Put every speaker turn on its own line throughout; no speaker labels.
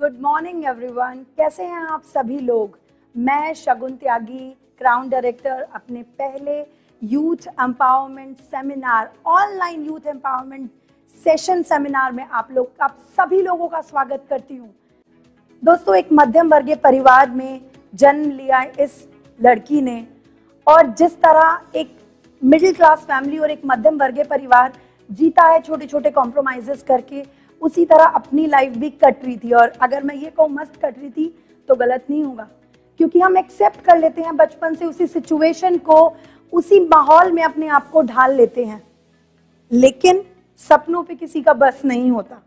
Good morning everyone. कैसे हैं आप सभी लोग? मैं शगुन त्यागी, क्राउन डायरेक्टर, अपने पहले youth empowerment seminar, online youth empowerment session seminar में आप सभी लोगों का स्वागत करती हूँ। दोस्तों, एक मध्यम वर्गीय परिवार में जन्म लिया इस लड़की ने, और जिस तरह एक मिडिल क्लास फैमिली और एक मध्यम वर्गीय परिवार जीता है छोटे छोटे कॉम्प्रोमाइजेस करके, उसी तरह अपनी लाइफ भी कट रही थी। और अगर मैं ये कहूँ मस्त कट रही थी तो गलत नहीं होगा, क्योंकि हम एक्सेप्ट कर लेते हैं बचपन से उसी सिचुएशन को, उसी माहौल में अपने आप को ढाल लेते हैं, लेकिन सपनों पे किसी का बस नहीं होता।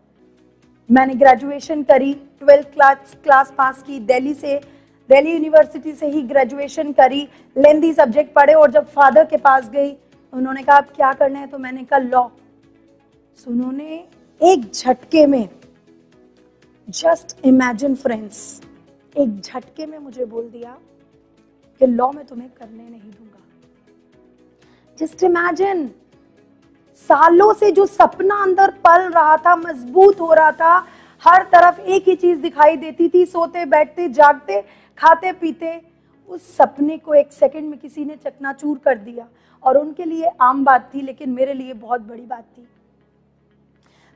मैंने ग्रेजुएशन करी, 12th क्लास पास की, दिल्ली यूनिवर्सिटी से ही ग्रेजुएशन करी, लेंदी सब्जेक्ट पढ़े, और जब फादर के पास गई उन्होंने कहा आप क्या करना है, तो मैंने कहा लॉ। उन्होंने एक झटके में, जस्ट इमेजिन फ्रेंड्स, एक झटके में मुझे बोल दिया कि लॉ में तुम्हें करने नहीं दूंगा। जस्ट इमेजिन, सालों से जो सपना अंदर पल रहा था, मजबूत हो रहा था, हर तरफ एक ही चीज दिखाई देती थी, सोते बैठते जागते खाते पीते, उस सपने को एक सेकंड में किसी ने चकनाचूर कर दिया। और उनके लिए आम बात थी, लेकिन मेरे लिए बहुत बड़ी बात थी।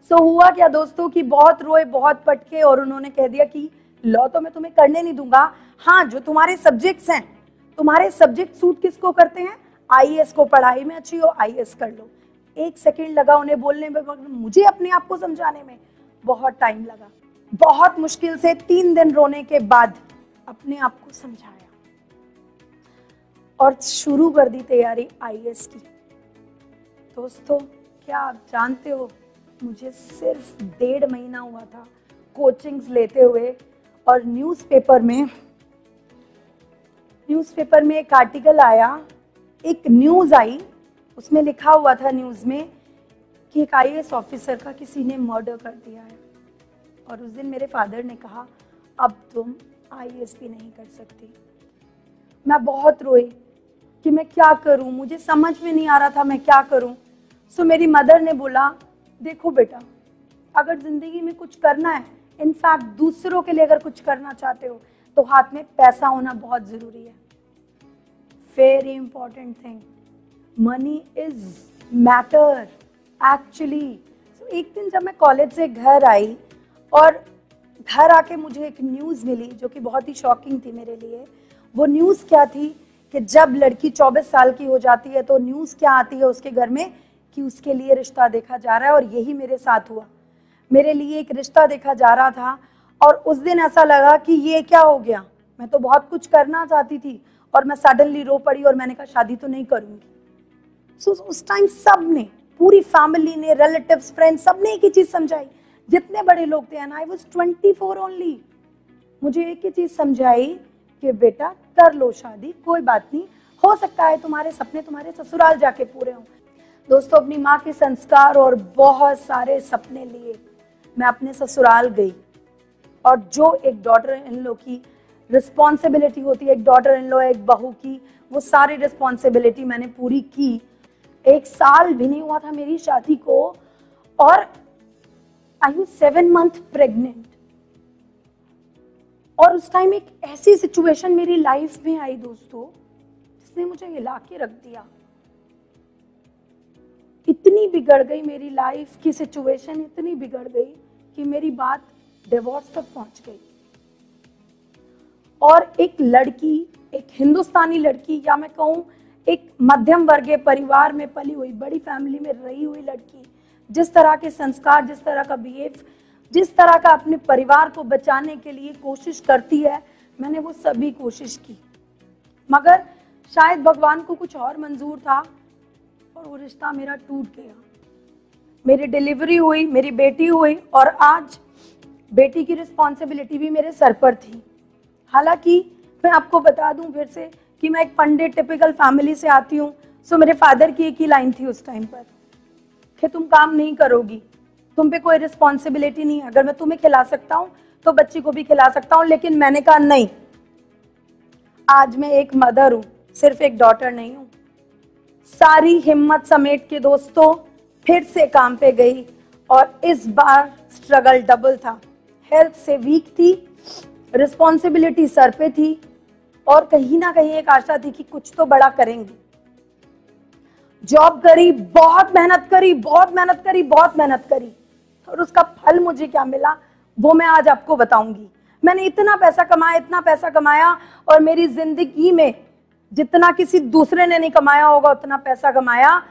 हुआ क्या दोस्तों कि बहुत रोए, बहुत पटके, और उन्होंने कह दिया कि लॉ तो मैं तुम्हें करने नहीं दूंगा। हाँ, जो तुम्हारे सब्जेक्ट्स हैं, तुम्हारे सब्जेक्ट सूट किसको करते हैं? आईएएस को। पढ़ाई में अच्छी हो, आईएएस कर लो। एक सेकंड लगा उन्हें बोलने में, मुझे अपने आप को समझाने में बहुत टाइम लगा। बहुत मुश्किल से 3 दिन रोने के बाद अपने आप को समझाया और शुरू कर दी तैयारी आईएएस की। दोस्तों, क्या आप जानते हो, मुझे सिर्फ 1.5 महीना हुआ था कोचिंग्स लेते हुए, और न्यूज़पेपर में एक आर्टिकल आया, एक न्यूज़ आई, उसमें लिखा हुआ था न्यूज़ में कि एक आईएएस ऑफिसर का किसी ने मर्डर कर दिया है। और उस दिन मेरे फादर ने कहा अब तुम आईएएस भी नहीं कर सकती। मैं बहुत रोई कि मैं क्या करूं, मुझे समझ में नहीं आ रहा था मैं क्या करूं। मेरी मदर ने बोला देखो बेटा, अगर जिंदगी में कुछ करना है, इनफैक्ट दूसरों के लिए अगर कुछ करना चाहते हो, तो हाथ में पैसा होना बहुत जरूरी है। Very important thing, money is matter actually. एक दिन जब मैं कॉलेज से घर आई, और घर आके मुझे एक न्यूज़ मिली जो कि बहुत ही शॉकिंग थी मेरे लिए। वो न्यूज़ क्या थी कि जब लड़की 24 साल की हो जाती है तो न्यूज़ क्या आती है उसके घर में कि उसके लिए रिश्ता देखा जा रहा है। और यही मेरे साथ हुआ, मेरे लिए एक रिश्ता देखा जा रहा था। और उस दिन ऐसा लगा कि ये क्या हो गया, मैं तो बहुत कुछ करना चाहती थी, और मैं सडनली रो पड़ी और मैंने कहा शादी तो नहीं करूंगी। उस टाइम सब ने, पूरी फैमिली ने, रिलेटिव्स, फ्रेंड्स, सब ने एक ही चीज समझाई, जितने बड़े लोग थे, एंड आई वाज 24 ओनली। मुझे एक ही चीज समझाई कि बेटा कर लो शादी, कोई बात नहीं, हो सकता है तुम्हारे सपने तुम्हारे ससुराल जाके पूरे हों। दोस्तों, अपनी माँ के संस्कार और बहुत सारे सपने लिए मैं अपने ससुराल गई, और जो एक डॉटर इन लॉ की रिस्पॉन्सिबिलिटी होती है, एक डॉटर इन लॉ, एक बहू की, वो सारी रिस्पॉन्सिबिलिटी मैंने पूरी की। 1 साल भी नहीं हुआ था मेरी शादी को, और आई वाज 7 मंथ प्रेग्नेंट। और उस टाइम एक ऐसी सिचुएशन मेरी लाइफ में आई दोस्तों, जिसने मुझे हिला के रख दिया। इतनी बिगड़ गई मेरी लाइफ की सिचुएशन, इतनी बिगड़ गई कि मेरी बात डिवोर्स तक पहुंच गई। और एक लड़की, एक हिंदुस्तानी लड़की, या मैं कहूँ एक मध्यम वर्गीय परिवार में पली हुई, बड़ी फैमिली में रही हुई लड़की, जिस तरह के संस्कार, जिस तरह का बिहेव, जिस तरह का अपने परिवार को बचाने के लिए कोशिश करती है, मैंने वो सभी कोशिश की, मगर शायद भगवान को कुछ और मंजूर था, और वो रिश्ता मेरा टूट गया। मेरी डिलीवरी हुई, मेरी बेटी हुई, और आज बेटी की रिस्पॉन्सिबिलिटी भी मेरे सर पर थी। हालांकि मैं आपको बता दूं फिर से कि मैं एक पंडित टिपिकल फैमिली से आती हूँ। मेरे फादर की एक ही लाइन थी उस टाइम पर कि तुम काम नहीं करोगी, तुम पे कोई रिस्पॉन्सिबिलिटी नहीं है, अगर मैं तुम्हें खिला सकता हूँ तो बच्ची को भी खिला सकता हूँ। लेकिन मैंने कहा नहीं, आज मैं एक मदर हूँ, सिर्फ एक डॉटर नहीं हूँ। सारी हिम्मत समेट के दोस्तों फिर से काम पे गई, और इस बार स्ट्रगल डबल था। हेल्थ से वीक थी, रिस्पॉन्सिबिलिटी सर पे थी और कहीं ना कहीं एक आशा थी कि कुछ तो बड़ा करेंगे। जॉब करी, बहुत मेहनत करी, बहुत मेहनत करी, बहुत मेहनत करी, और उसका फल मुझे क्या मिला वो मैं आज आपको बताऊंगी। मैंने इतना पैसा कमाया, इतना पैसा कमाया, और मेरी जिंदगी में जितना किसी दूसरे ने नहीं कमाया होगा उतना पैसा कमाया,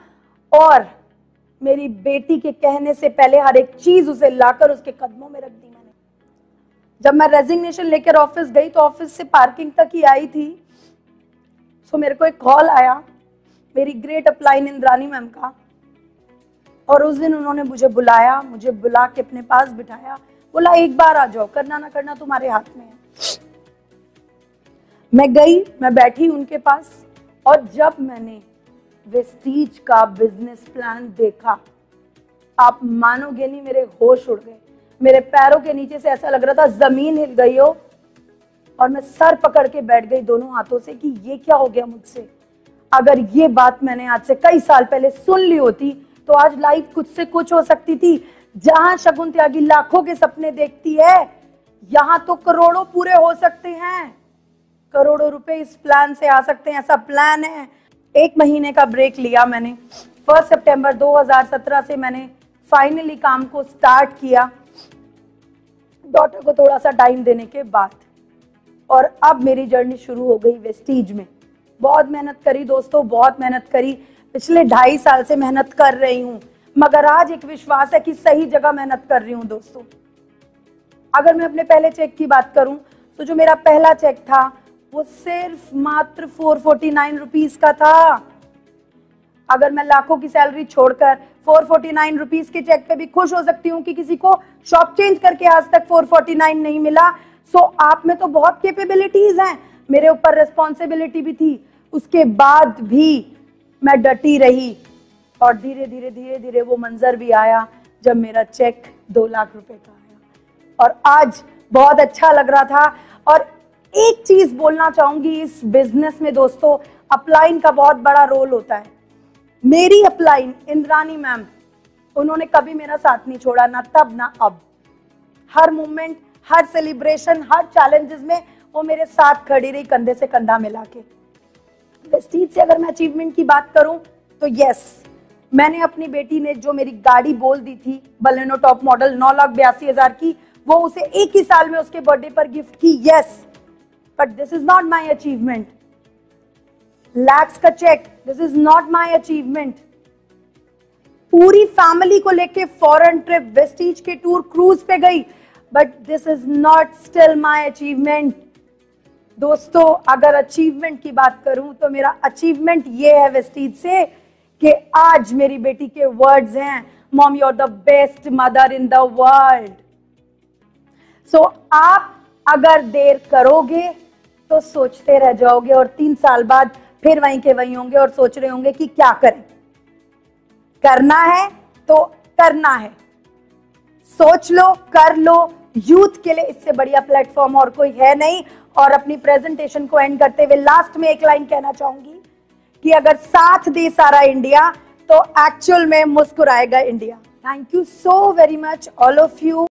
और मेरी बेटी के कहने से पहले हर एक चीज उसे लाकर उसके कदमों में रख दी मैंने। जब मैं रेजिग्नेशन लेकर ऑफिस गई तो ऑफिस से पार्किंग तक ही आई थी, तो मेरे को एक कॉल आया मेरी ग्रेट अपलाइन इंद्रानी मैम का, और उस दिन उन्होंने मुझे बुलाया, मुझे बुला के अपने पास बिठाया, बोला एक बार आ जाओ, करना ना करना तुम्हारे हाथ में है। मैं गई, मैं बैठी उनके पास, और जब मैंने वेस्टीज का बिजनेस प्लान देखा, आप मानोगे नहीं, मेरे होश उड़ गए। मेरे पैरों के नीचे से ऐसा लग रहा था जमीन हिल गई हो, और मैं सर पकड़ के बैठ गई दोनों हाथों से कि ये क्या हो गया मुझसे। अगर ये बात मैंने आज से कई साल पहले सुन ली होती तो आज लाइफ कुछ से कुछ हो सकती थी। जहां शगुन त्यागी लाखों के सपने देखती है, यहां तो करोड़ों पूरे हो सकते हैं, करोड़ों रुपए इस प्लान से आ सकते हैं, ऐसा प्लान है। 1 महीने का ब्रेक लिया मैंने, 1 सितंबर 2017 से मैंने फाइनली काम को स्टार्ट किया, डॉटर को थोड़ा सा टाइम देने के बाद, और अब मेरी जर्नी शुरू हो गई वेस्टीज में। बहुत मेहनत करी दोस्तों, बहुत मेहनत करी, पिछले 2.5 साल से मेहनत कर रही हूं, मगर आज एक विश्वास है कि सही जगह मेहनत कर रही हूं दोस्तों। अगर मैं अपने पहले चेक की बात करूं तो जो मेरा पहला चेक था वो सिर्फ मात्र 449 रुपीज का था। अगर मैं लाखों की सैलरी छोड़कर 449 रुपीज के चेक पे भी खुश हो सकती हूँ कि किसी को शॉप चेंज करके आज तक 449 नहीं मिला, सो आप में तो बहुत कैपेबिलिटीज हैं, मेरे ऊपर रिस्पॉन्सिबिलिटी भी थी, उसके बाद भी मैं डटी रही, और धीरे धीरे धीरे धीरे वो मंजर भी आया जब मेरा चेक 2 लाख रुपए का आया, और आज बहुत अच्छा लग रहा था। और एक चीज बोलना चाहूंगी इस बिजनेस में दोस्तों, अपलाइन का बहुत बड़ा रोल होता है। मेरी अपलाइन इंद्रानी मैम, उन्होंने कभी मेरा साथ नहीं छोड़ा, ना तब ना अब। हर मोमेंट, हर सेलिब्रेशन, हर चैलेंजेस में वो मेरे साथ खड़ी रही, कंधे से कंधा मिला के। वेस्टीज से अगर मैं अचीवमेंट की बात करूं तो यस, मैंने अपनी बेटी ने जो मेरी गाड़ी बोल दी थी बलेनो टॉप मॉडल 9,82,000 की, वो उसे एक ही साल में उसके बर्थडे पर गिफ्ट की, yes, but this is not my achievement. Lakhs का cheque, this is not my achievement. पूरी फैमिली को लेके फॉरेन ट्रिप, वेस्टीज के टूर, क्रूज पे गई, but this is not still my achievement. दोस्तों अगर अचीवमेंट की बात करूं तो मेरा अचीवमेंट ये है वेस्टीज से कि आज मेरी बेटी के वर्ड्स हैं, mom you are the best mother in the world. So आप अगर देर करोगे तो सोचते रह जाओगे, और 3 साल बाद फिर वहीं के वहीं होंगे और सोच रहे होंगे कि क्या करें। करना है तो करना है, सोच लो, कर लो। यूथ के लिए इससे बढ़िया प्लेटफॉर्म और कोई है नहीं। और अपनी प्रेजेंटेशन को एंड करते हुए लास्ट में एक लाइन कहना चाहूंगी कि अगर साथ दे सारा इंडिया तो एक्चुअल में मुस्कुराएगा India. Thank you so very much all of you.